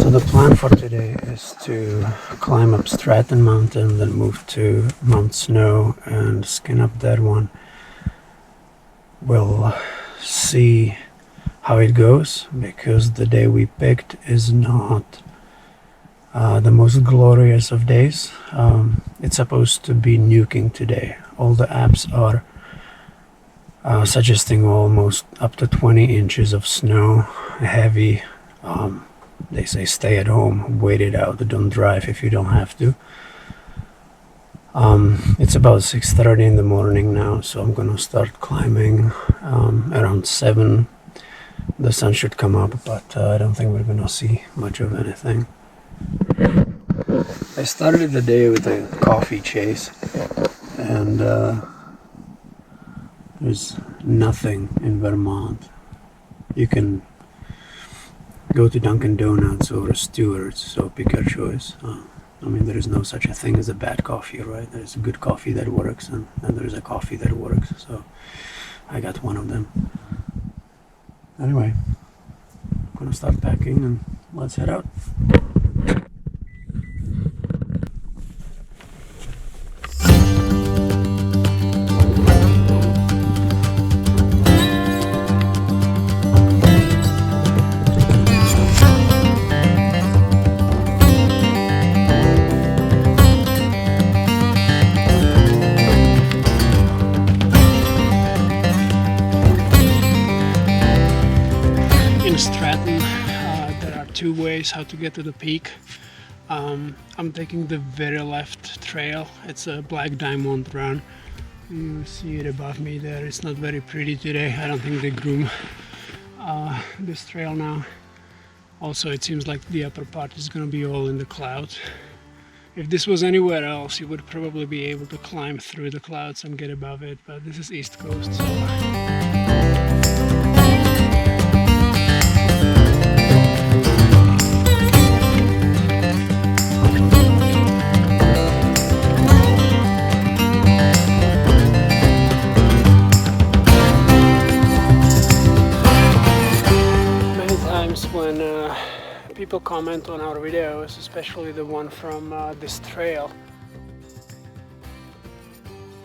So the plan for today is to climb up Stratton mountain, then move to Mount Snow and skin up that one. We'll see how it goes, because the day we picked is not the most glorious of days. It's supposed to be nuking today. All the apps are suggesting almost up to 20 inches of snow, heavy. They say stay at home, wait it out, don't drive if you don't have to. It's about 6:30 in the morning now, so I'm gonna start climbing around 7. The sun should come up, but I don't think we're gonna see much of anything. I started the day with a coffee chase, and there's nothing in Vermont. You can go to Dunkin' Donuts or Stewart's, so pick your choice. I mean, there is no such a thing as a bad coffee, right? There's a good coffee that works, and then there's a coffee that works, so I got one of them. Anyway, I'm gonna start packing and let's head out. Stratton, there are 2 ways how to get to the peak. I'm taking the very left trail. It's a black diamond run. You see it above me there. It's not very pretty today. I don't think they groom this trail now. Also, it seems like the upper part is going to be all in the clouds. If this was anywhere else, you would probably be able to climb through the clouds and get above it, but this is East Coast, so when people comment on our videos, especially the one from this trail,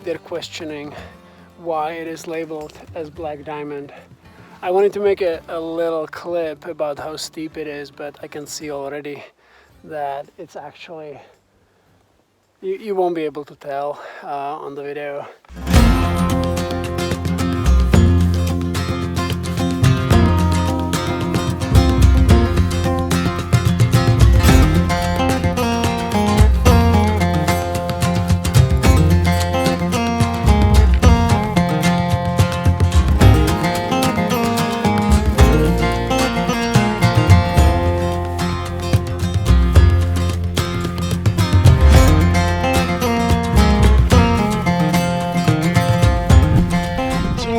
they're questioning why it is labeled as black diamond. I wanted to make a little clip about how steep it is, but I can see already that it's actually, you won't be able to tell on the video.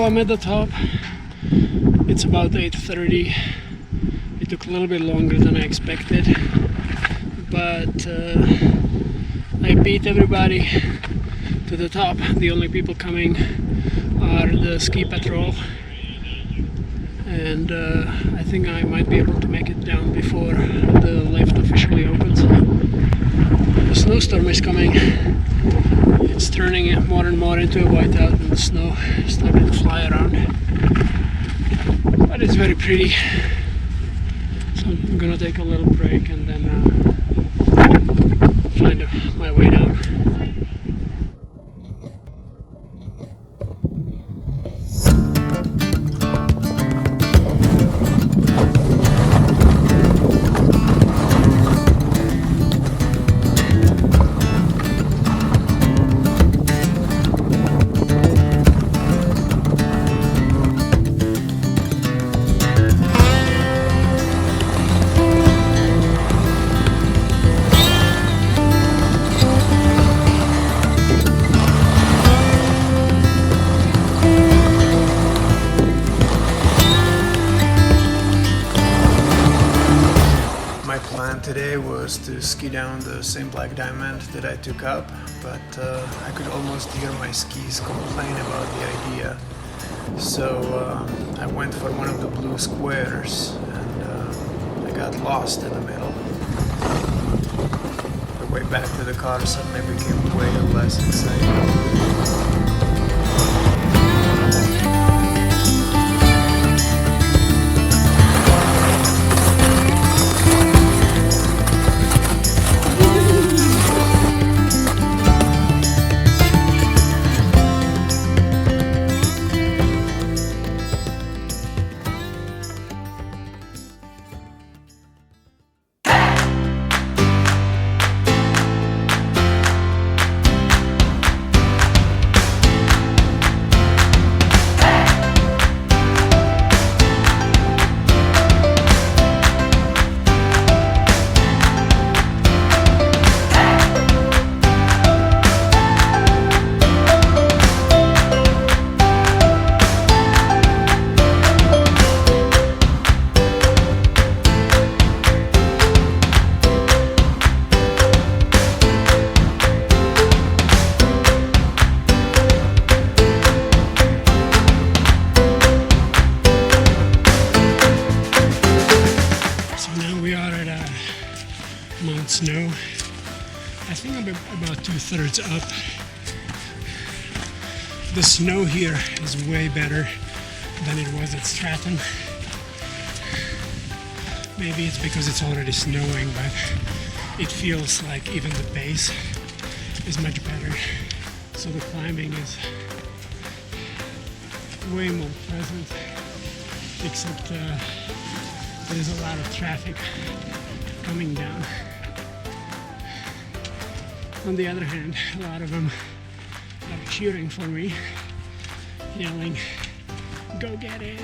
I'm at the top. It's about 8:30. It took a little bit longer than I expected, but I beat everybody to the top. The only people coming are the ski patrol, and I think I might be able to make it down before the lift officially opens. The snowstorm is coming. It's turning more and more into a whiteout, and the snow is starting to fly around. But it's very pretty. So I'm gonna take a little break and then find my way down. Today was to ski down the same black diamond that I took up, but I could almost hear my skis complain about the idea. So I went for one of the blue squares and I got lost in the middle. way back to the car suddenly became way less exciting. Snow. I think I'm about 2/3 up. The snow here is way better than it was at Stratton. Maybe it's because it's already snowing, but it feels like even the base is much better. So the climbing is way more pleasant, except there's a lot of traffic coming down. On the other hand, a lot of them are cheering for me, yelling, "Go get it!"